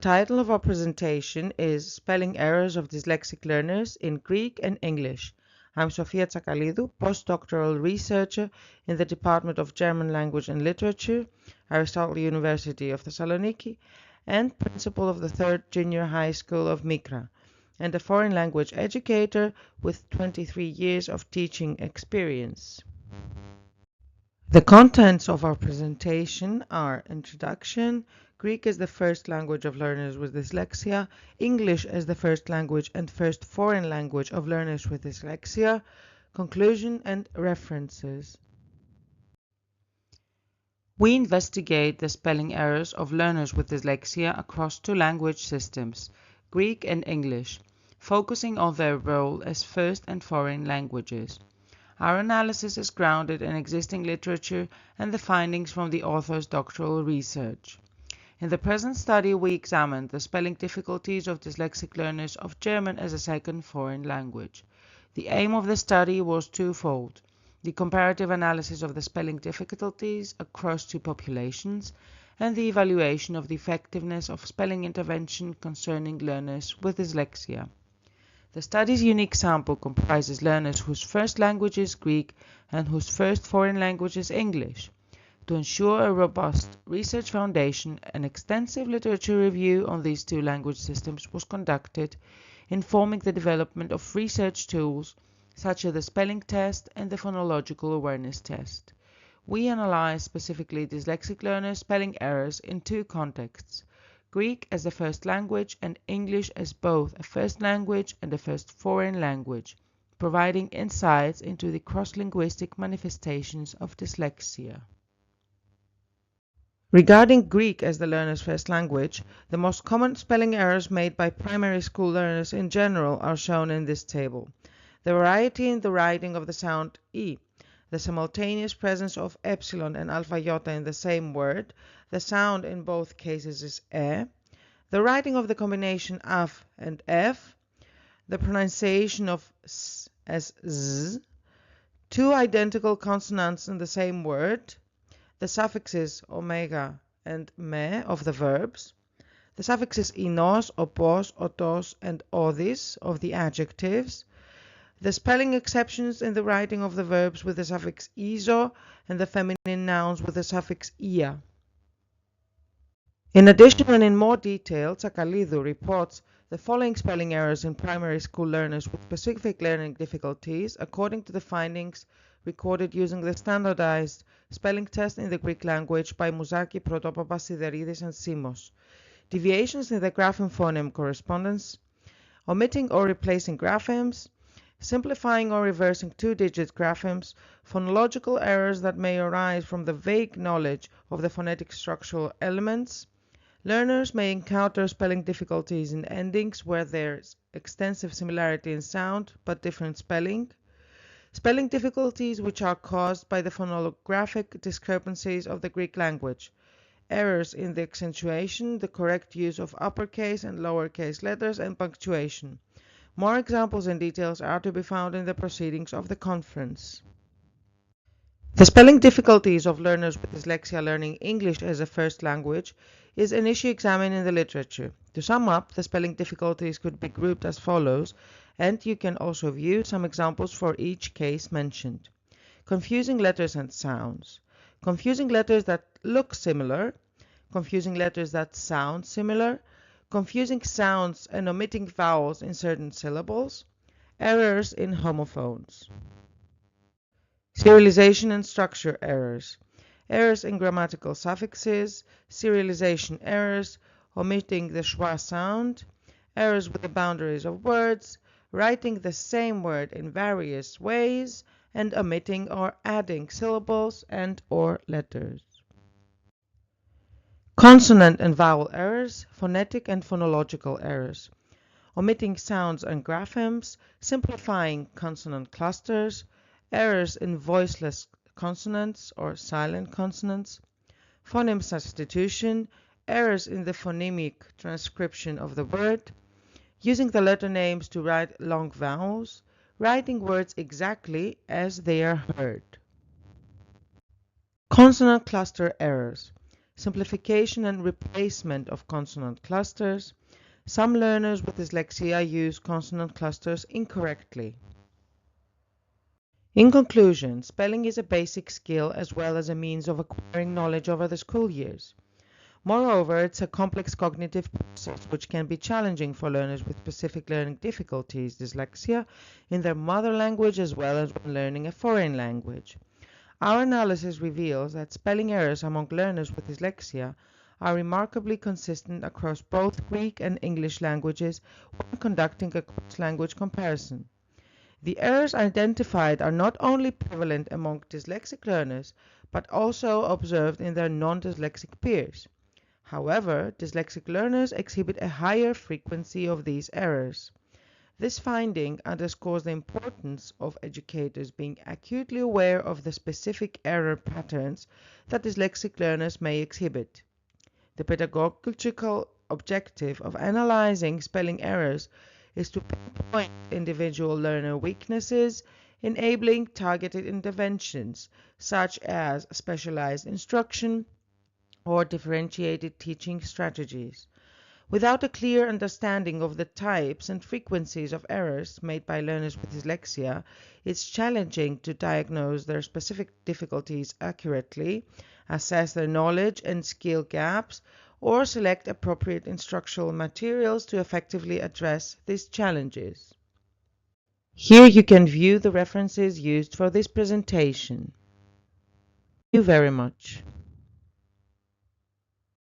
The title of our presentation is Spelling Errors of Dyslexic Learners in Greek and English. I'm Sofia Tsakalidou, postdoctoral researcher in the Department of German Language and Literature, Aristotle University of Thessaloniki, and principal of the 3rd Junior High School of Mikra, and a foreign language educator with 23 years of teaching experience. The contents of our presentation are introduction, Greek as the first language of learners with dyslexia, English as the first language and first foreign language of learners with dyslexia, conclusion and references. We investigate the spelling errors of learners with dyslexia across two language systems, Greek and English, focusing on their role as first and foreign languages. Our analysis is grounded in existing literature and the findings from the author's doctoral research. In the present study, we examined the spelling difficulties of dyslexic learners of German as a second foreign language. The aim of the study was twofold: the comparative analysis of the spelling difficulties across two populations, and the evaluation of the effectiveness of spelling intervention concerning learners with dyslexia. The study's unique sample comprises learners whose first language is Greek and whose first foreign language is English. To ensure a robust research foundation, an extensive literature review on these two language systems was conducted, informing the development of research tools such as the spelling test and the phonological awareness test. We analyzed specifically dyslexic learners' spelling errors in two contexts: Greek as a first language and English as both a first language and a first foreign language, providing insights into the cross-linguistic manifestations of dyslexia. Regarding Greek as the learner's first language, the most common spelling errors made by primary school learners in general are shown in this table. The variety in the writing of the sound E, the simultaneous presence of epsilon and alpha iota in the same word, the sound in both cases is E, the writing of the combination af and f, the pronunciation of s as z, two identical consonants in the same word, the suffixes omega and me of the verbs, the suffixes inos, opos, otos, and odis of the adjectives, the spelling exceptions in the writing of the verbs with the suffix iso and the feminine nouns with the suffix ia. In addition and in more detail, Tsakalidou reports the following spelling errors in primary school learners with specific learning difficulties according to the findings recorded using the standardized spelling test in the Greek language by Mouzaki, Protopopoulos, Sideridis, and Simos. Deviations in the grapheme-phoneme correspondence, omitting or replacing graphemes, simplifying or reversing two-digit graphemes, phonological errors that may arise from the vague knowledge of the phonetic structural elements. Learners may encounter spelling difficulties in endings where there's extensive similarity in sound but different spelling. Spelling difficulties which are caused by the phonographic discrepancies of the Greek language. Errors in the accentuation, the correct use of uppercase and lowercase letters, and punctuation. More examples and details are to be found in the proceedings of the conference. The spelling difficulties of learners with dyslexia learning English as a first language is an issue examined in the literature. To sum up, the spelling difficulties could be grouped as follows, and you can also view some examples for each case mentioned. Confusing letters and sounds. Confusing letters that look similar. Confusing letters that sound similar. Confusing sounds and omitting vowels in certain syllables. Errors in homophones. Serialization and structure errors. Errors in grammatical suffixes, serialization errors, omitting the schwa sound, errors with the boundaries of words, writing the same word in various ways, and omitting or adding syllables and or letters. Consonant and vowel errors, phonetic and phonological errors, omitting sounds and graphemes, simplifying consonant clusters, errors in voiceless consonants or silent consonants, phoneme substitution, errors in the phonemic transcription of the word, using the letter names to write long vowels, writing words exactly as they are heard. Consonant cluster errors, simplification and replacement of consonant clusters. Some learners with dyslexia use consonant clusters incorrectly. In conclusion, spelling is a basic skill as well as a means of acquiring knowledge over the school years. Moreover, it's a complex cognitive process which can be challenging for learners with specific learning difficulties, dyslexia, in their mother language as well as when learning a foreign language. Our analysis reveals that spelling errors among learners with dyslexia are remarkably consistent across both Greek and English languages when conducting a cross-language comparison. The errors identified are not only prevalent among dyslexic learners, but also observed in their non-dyslexic peers. However, dyslexic learners exhibit a higher frequency of these errors. This finding underscores the importance of educators being acutely aware of the specific error patterns that dyslexic learners may exhibit. The pedagogical objective of analyzing spelling errors is to pinpoint individual learner weaknesses, enabling targeted interventions such as specialized instruction or differentiated teaching strategies. Without a clear understanding of the types and frequencies of errors made by learners with dyslexia, it's challenging to diagnose their specific difficulties accurately, assess their knowledge and skill gaps, or select appropriate instructional materials to effectively address these challenges. Here you can view the references used for this presentation. Thank you very much.